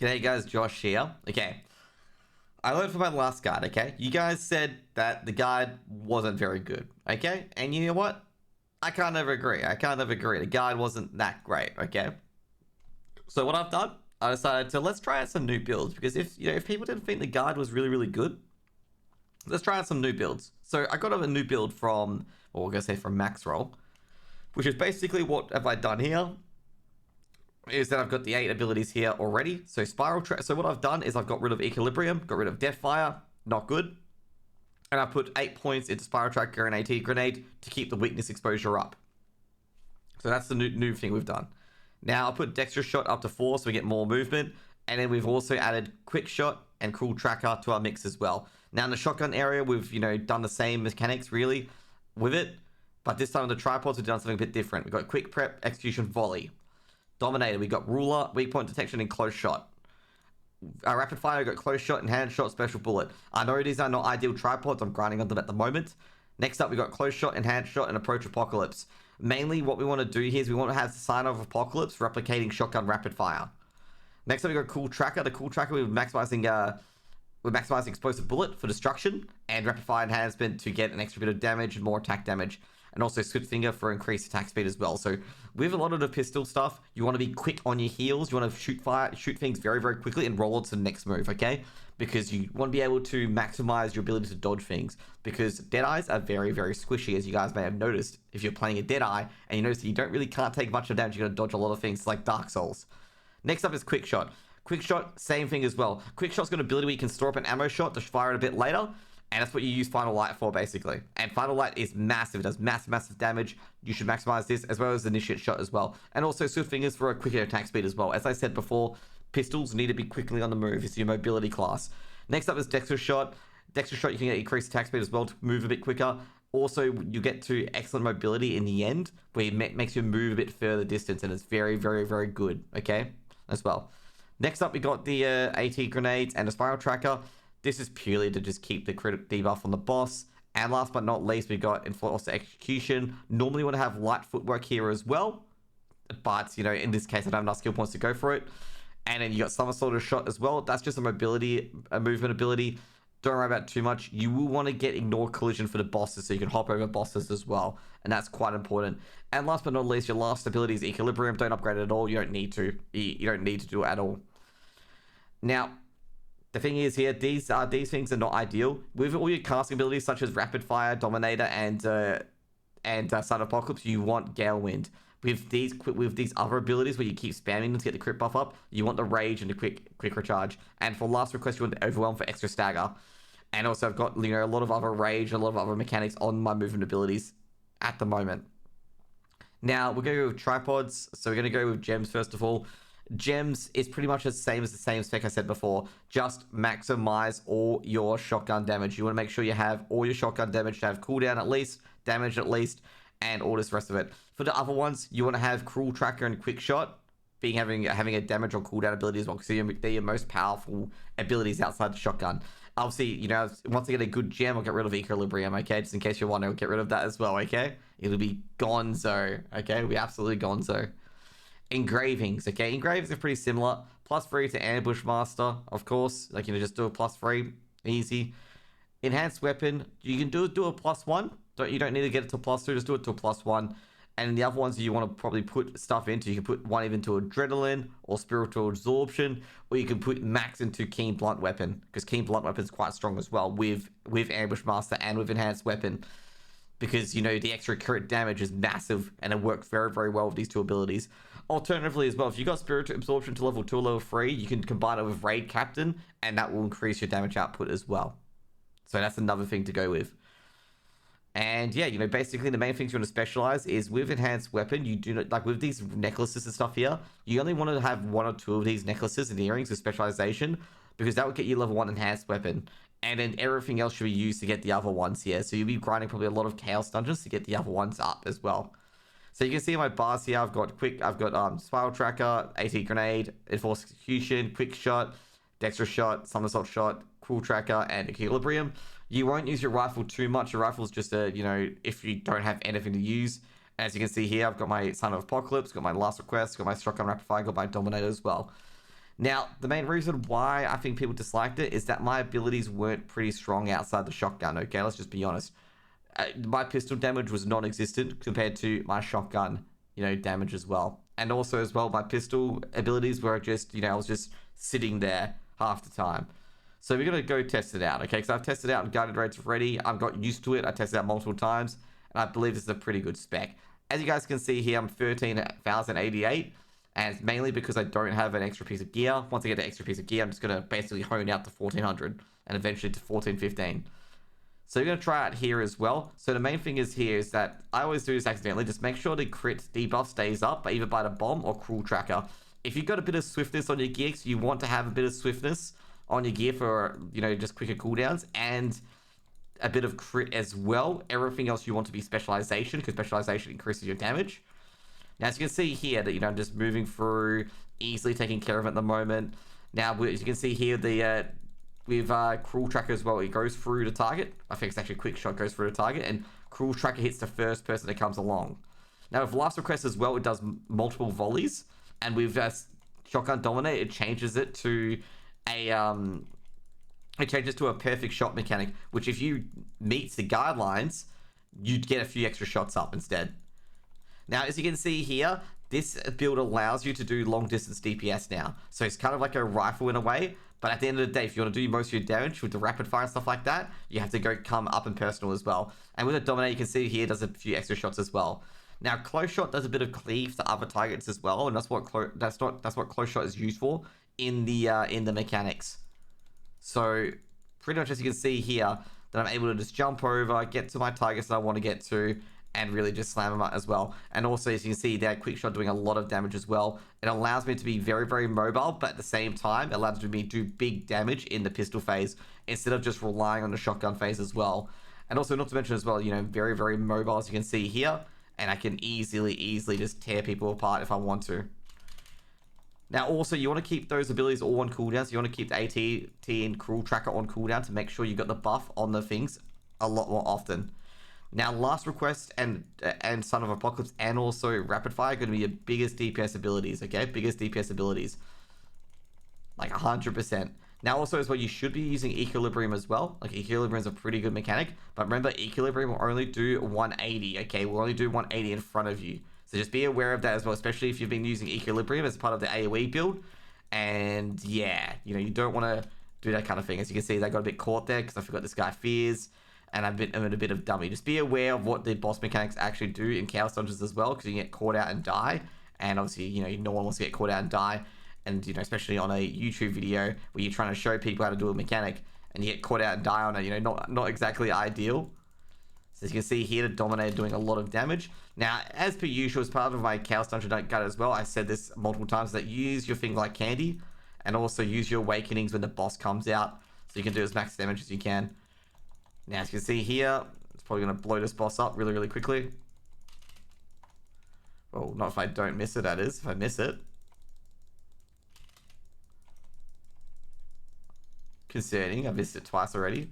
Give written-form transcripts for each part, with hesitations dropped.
G'day guys, Josh here. Okay, I learned from my last guide, okay? You guys said that the guide wasn't very good, okay? And you know what? I can't ever agree. The guide wasn't that great, okay? So what I've done, I decided to let's try out some new builds because if people didn't think the guide was really good, let's try out some new builds. So I got a new build from, well, we're gonna say from Maxroll, which is basically what have I done here. Is that I've got the 8 abilities here already. So so what I've done is I've got rid of Equilibrium, got rid of Deathfire, not good. And I put 8 points into Spiral Tracker and AT Grenade to keep the weakness exposure up. So that's the new thing we've done. Now I put Dexter Shot up to 4 so we get more movement. And then we've also added Quick Shot and Cruel Tracker to our mix as well. Now in the shotgun area, we've, done the same mechanics really with it. But this time with the tripods, we've done something a bit different. We've got Quick Prep, Execution, Volley. Dominator, we got Ruler, Weak Point Detection, and Close Shot. Rapid Fire, we got Close Shot, Enhanced Shot, Special Bullet. I know these are not ideal tripods, I'm grinding on them at the moment. Next up, we got Close Shot, Enhanced Shot, and Approach Apocalypse. Mainly, what we want to do here is we want to have the Sign of Apocalypse replicating Shotgun Rapid Fire. Next up, we got Cool Tracker. The Cool Tracker, we're maximizing Explosive Bullet for destruction, and Rapid Fire Enhancement to get an extra bit of damage and more attack damage. And also Swift Finger for increased attack speed as well. So with a lot of the pistol stuff, you want to be quick on your heels. You want to shoot things very quickly and roll on to the next move, okay? Because you want to be able to maximize your ability to dodge things. Because Deadeyes are very squishy, as you guys may have noticed. If you're playing a Deadeye and you notice that you can't take much of damage, you're going to dodge a lot of things like Dark Souls. Next up is Quick Shot. Quick Shot, same thing as well. Quick Shot's got an ability where you can store up an ammo shot to fire it a bit later. And that's what you use Final Light for, basically. And Final Light is massive. It does massive damage. You should maximize this, as well as the Initiate Shot as well. And also Swift Fingers for a quicker attack speed as well. As I said before, pistols need to be quickly on the move. It's your mobility class. Next up is Dexter Shot. Dexter Shot, you can get increased attack speed as well to move a bit quicker. Also, you get to excellent mobility in the end, where it makes you move a bit further distance. And it's very good, okay? As well. Next up, we got the AT Grenades and the Spiral Tracker. This is purely to just keep the crit debuff on the boss. And last but not least, we got Enforced Execution. Normally want to have light footwork here as well. But, in this case, I don't have enough skill points to go for it. And then you got Somersault Shot as well. That's just a movement ability. Don't worry about it too much. You will want to get Ignore Collision for the bosses so you can hop over bosses as well. And that's quite important. And last but not least, your last ability is Equilibrium. Don't upgrade it at all. You don't need to. You don't need to do it at all. Now, the thing is here, these things are not ideal. With all your casting abilities such as Rapid Fire, Dominator, and Sign of Apocalypse, you want Gale Wind. With these other abilities where you keep spamming them to get the crit buff up, you want the Rage and the quick recharge. And for last request, you want the Overwhelm for extra stagger. And also I've got a lot of other Rage, a lot of other mechanics on my movement abilities at the moment. Now we're going to go with tripods. So we're going to go with gems first of all. Gems is pretty much the same spec I said before. Just maximize all your shotgun damage. You want to make sure you have all your shotgun damage to have cooldown at least, damage at least, and all this rest of it. For the other ones, you want to have Cruel Tracker and Quick Shot having a damage or cooldown ability as well, because they're your most powerful abilities outside the shotgun. Obviously, once I get a good gem, I'll get rid of Equilibrium, okay? Just in case you're wondering, I'll get rid of that as well, okay? It'll be gonzo, okay? It'll be absolutely gonzo. Engravings, okay? Engravings are pretty similar. +3 to Ambush Master, of course. Just do a +3. Easy. Enhanced Weapon, you can do a +1. You don't need to get it to +2, just do it to a +1. And the other ones you want to probably put stuff into, you can put one even to Adreadline or Spiritual Absorption, or you can put max into Keen Blunt Weapon, because Keen Blunt Weapon is quite strong as well with Ambush Master and with Enhanced Weapon. Because, the extra crit damage is massive, and it works very well with these two abilities. Alternatively as well, if you got Spiritual Absorption to level 2 or level 3, you can combine it with Raid Captain, and that will increase your damage output as well. So that's another thing to go with. And yeah, basically the main things you want to specialize is with Enhanced Weapon. You do not, like with these necklaces and stuff here, you only want to have 1 or 2 of these necklaces and earrings with Specialization, because that would get you level 1 Enhanced Weapon. And then everything else should be used to get the other ones here. So you'll be grinding probably a lot of Chaos Dungeons to get the other ones up as well. So you can see in my bars here, I've got Spiral Tracker, AT Grenade, Enforced Execution, Quick Shot, Dexter Shot, Somersault Shot, Cruel Tracker, and Equilibrium. You won't use your rifle too much. Your rifle's just if you don't have anything to use. As you can see here, I've got my Sign of Apocalypse, got my Last Request, got my Shotgun Rapid Fire, got my Dominator as well. Now, the main reason why I think people disliked it is that my abilities weren't pretty strong outside the shotgun, okay? Let's just be honest. My pistol damage was non-existent compared to my shotgun, damage as well. And also as well, my pistol abilities were just, I was just sitting there half the time. So we're going to go test it out, okay? Because I've tested out and guided rates already. I've got used to it. I tested out multiple times. And I believe this is a pretty good spec. As you guys can see here, I'm 13,088. And it's mainly because I don't have an extra piece of gear. Once I get the extra piece of gear, I'm just going to basically hone out to 1400 and eventually to 1415. So you're going to try it here as well. So the main thing is here is that I always do this accidentally. Just make sure the crit debuff stays up, either by the bomb or cruel tracker. If you've got a bit of swiftness on your gear, so you want to have a bit of swiftness on your gear for, just quicker cooldowns and a bit of crit as well. Everything else you want to be specialization, because specialization increases your damage. Now, as you can see here that, I'm just moving through, easily taking care of it at the moment. Now, as you can see here, the with Cruel Tracker as well, it goes through the target. I think it's actually Quick Shot goes through the target, and Cruel Tracker hits the first person that comes along. Now, with Last Request as well, it does multiple volleys, and with Shotgun Dominate, it changes it to a perfect shot mechanic, which if you meet the guidelines, you'd get a few extra shots up instead. Now, as you can see here, this build allows you to do long distance DPS now. So it's kind of like a rifle in a way, but at the end of the day, if you want to do most of your damage with the rapid fire and stuff like that, you have to come up and personal as well. And with a Dominate, you can see here, it does a few extra shots as well. Now, Close Shot does a bit of cleave to other targets as well, and that's what Close Shot is used for in the mechanics. So pretty much as you can see here, that I'm able to just jump over, get to my targets that I want to get to, and really just slam them up as well. And also, as you can see, that Quick Shot doing a lot of damage as well. It allows me to be very, very mobile, but at the same time, it allows me to do big damage in the pistol phase instead of just relying on the shotgun phase as well. And also, not to mention as well, very, very mobile, as you can see here. And I can easily just tear people apart if I want to. Now, also, you want to keep those abilities all on cooldown. So you want to keep the AT and Cruel Tracker on cooldown to make sure you got the buff on the things a lot more often. Now, Last Request and Son of Apocalypse and also Rapid Fire are going to be your biggest DPS abilities, okay? Biggest DPS abilities. Like 100%. Now, also as well, you should be using Equilibrium as well. Like, Equilibrium is a pretty good mechanic. But remember, Equilibrium will only do 180, okay? We'll only do 180 in front of you. So just be aware of that as well, especially if you've been using Equilibrium as part of the AoE build. And yeah, you don't want to do that kind of thing. As you can see, I got a bit caught there because I forgot this guy fears. And I'm in a bit of dummy. Just be aware of what the boss mechanics actually do in Chaos Dungeons as well, because you get caught out and die. And obviously, no one wants to get caught out and die. And, especially on a YouTube video where you're trying to show people how to do a mechanic and you get caught out and die on it, not exactly ideal. So as you can see here, the Dominator doing a lot of damage. Now, as per usual, as part of my Chaos Dungeon Guide as well, I said this multiple times, that use your thing like candy and also use your awakenings when the boss comes out, so you can do as max damage as you can. Now, as you can see here, it's probably going to blow this boss up really, really quickly. Well, not if I don't miss it, that is. If I miss it. Concerning, I've missed it twice already.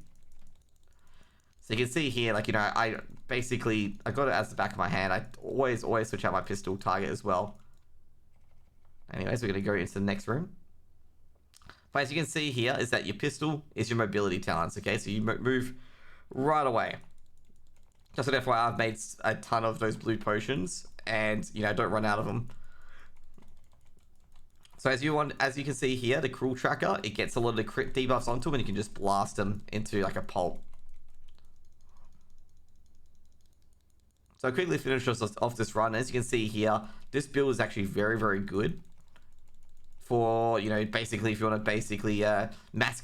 So you can see here, like, I got it as the back of my hand. I always switch out my pistol target as well. Anyways, we're going to go into the next room. But as you can see here, is that your pistol is your mobility talents, okay? So you move right away. Just an FYI, I've made a ton of those blue potions, and don't run out of them. So as you can see here, the Cruel Tracker, it gets a lot of the crit debuffs onto them, and you can just blast them into like a pulp. So I quickly finish off this run. As you can see here, this build is actually very, very good for, basically, if you want to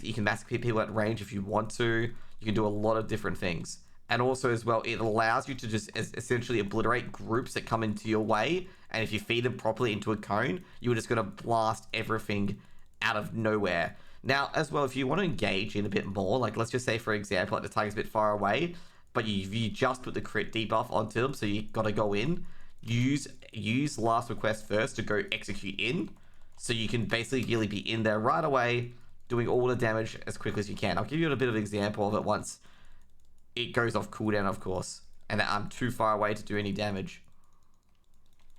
you can mask people at range if you want to. You can do a lot of different things. And also as well, it allows you to just essentially obliterate groups that come into your way. And if you feed them properly into a cone, you're just going to blast everything out of nowhere. Now, as well, if you want to engage in a bit more, like let's just say, for example, like the target's a bit far away, but you just put the crit debuff onto them, so you got to go in, use Last Request first to go execute in, so you can basically be in there right away, doing all the damage as quickly as you can. I'll give you a bit of an example of it once it goes off cooldown, of course, and I'm too far away to do any damage.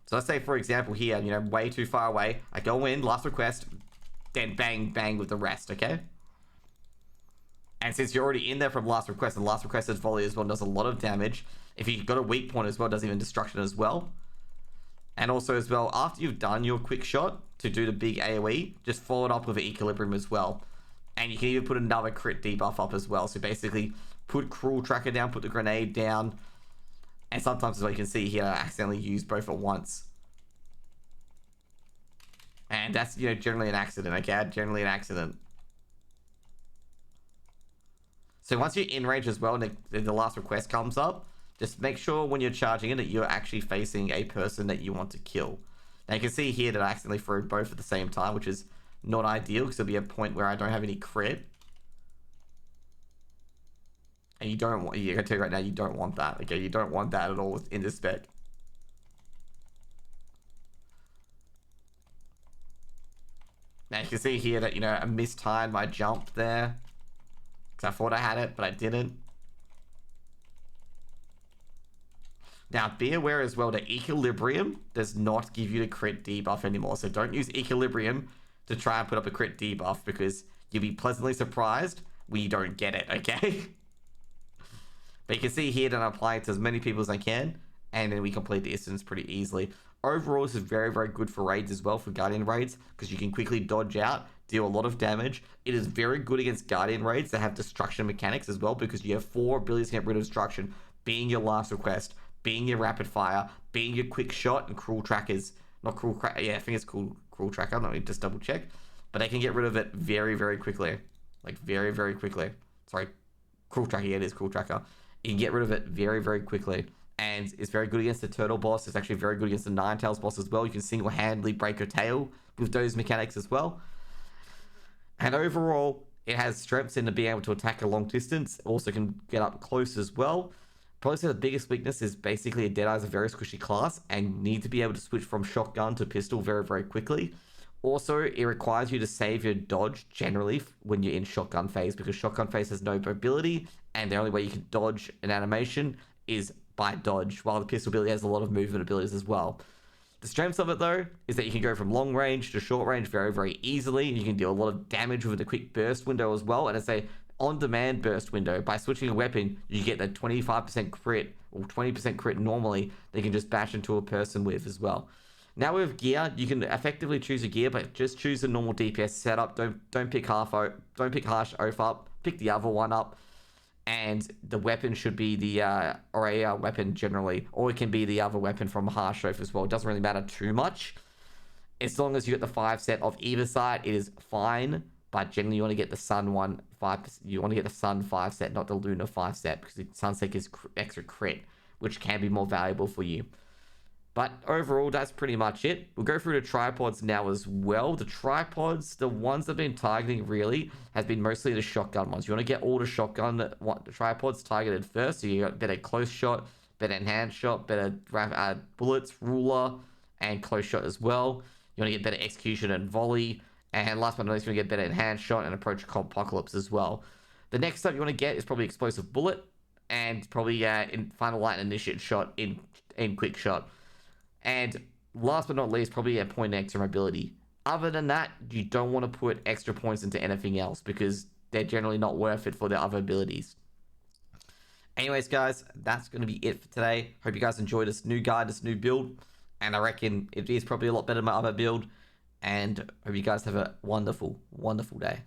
So let's say, for example, here, way too far away. I go in, Last Request, then bang, bang with the rest, okay? And since you're already in there from Last Request, and Last Request's volley as well does a lot of damage. If you've got a weak point as well, it does even destruction as well. And also as well, after you've done your quick shot to do the big AoE, just follow it up with an equilibrium as well. And you can even put another crit debuff up as well. So basically, put Cruel Tracker down, put the grenade down. And sometimes as well, you can see here, I accidentally use both at once. And that's, you know, generally an accident, okay? Generally an accident. So once you're in range as well, and the last request comes up, just make sure when you're charging in that you're actually facing a person that you want to kill. Now you can see here that I accidentally threw both at the same time, which is not ideal because there'll be a point where I don't have any crit. And you don't want, I can tell you right now, you don't want that. Okay, you don't want that at all in this spec. Now you can see here that, you know, I mistimed my jump there. I thought I had it, but I didn't. Now, be aware as well that Equilibrium does not give you the crit debuff anymore. So don't use Equilibrium to try and put up a crit debuff because you'll be pleasantly surprised when you don't get it, okay? But you can see here that I'm applying it to as many people as I can, and then we complete the instance pretty easily. Overall, this is very, very good for raids as well, for Guardian raids, because you can quickly dodge out, deal a lot of damage. It is very good against Guardian raids that have destruction mechanics as well, because you have 4 abilities to get rid of destruction, being your last request, being your rapid fire, being your quick shot, and cruel trackers. Not cruel tracker, yeah, I think it's cruel tracker, let me just double check. But they can get rid of it very, very quickly. Like, very, very quickly. Sorry, cruel tracker, yeah, it is cruel tracker. You can get rid of it very, very quickly. And it's very good against the turtle boss. It's actually very good against the Ninetales boss as well. You can single-handedly break her tail with those mechanics as well. And overall, it has strengths in to being able to attack a long distance. It also can get up close as well. Probably say the biggest weakness is basically a Deadeye is a very squishy class and need to be able to switch from shotgun to pistol very, very quickly. Also, it requires you to save your dodge generally when you're in shotgun phase, because shotgun phase has no mobility, and the only way you can dodge an animation is by dodge, while the pistol ability has a lot of movement abilities as well. The strengths of it, though, is that you can go from long range to short range very, very easily. You can deal a lot of damage with a quick burst window as well, and it's a on-demand burst window. By switching a weapon, you get the 25% crit, or 20% crit normally, that you can just bash into a person with as well. Now with gear, you can effectively choose a gear, but just choose the normal DPS setup. Don't pick harsh oath up. Pick the other one up. And the weapon should be the Aurea weapon generally, or it can be the other weapon from Harsh Oath as well. It doesn't really matter too much. As long as you get the 5 set of either side, it is fine. But generally, you want to get the Sun 5. You want to get the Sun 5 set, not the Lunar 5 set, because the Sunsec is extra crit, which can be more valuable for you. But overall, that's pretty much it. We'll go through the tripods now as well. The tripods, the ones that I've been targeting really, has been mostly the shotgun ones. You want to get all the shotgun the tripods targeted first. So you got better close shot, better enhanced shot, better bullets, ruler, and close shot as well. You want to get better execution and volley. And last but not least, you want to get better enhanced shot and approach apocalypse as well. The next stuff you want to get is probably explosive bullet, and probably in final light and initiate shot in quick shot. And last but not least, probably a point extra mobility. Other than that, you don't want to put extra points into anything else because they're generally not worth it for their other abilities. Anyways, guys, that's going to be it for today. Hope you guys enjoyed this new guide, this new build. And I reckon it is probably a lot better than my other build. And hope you guys have a wonderful, wonderful day.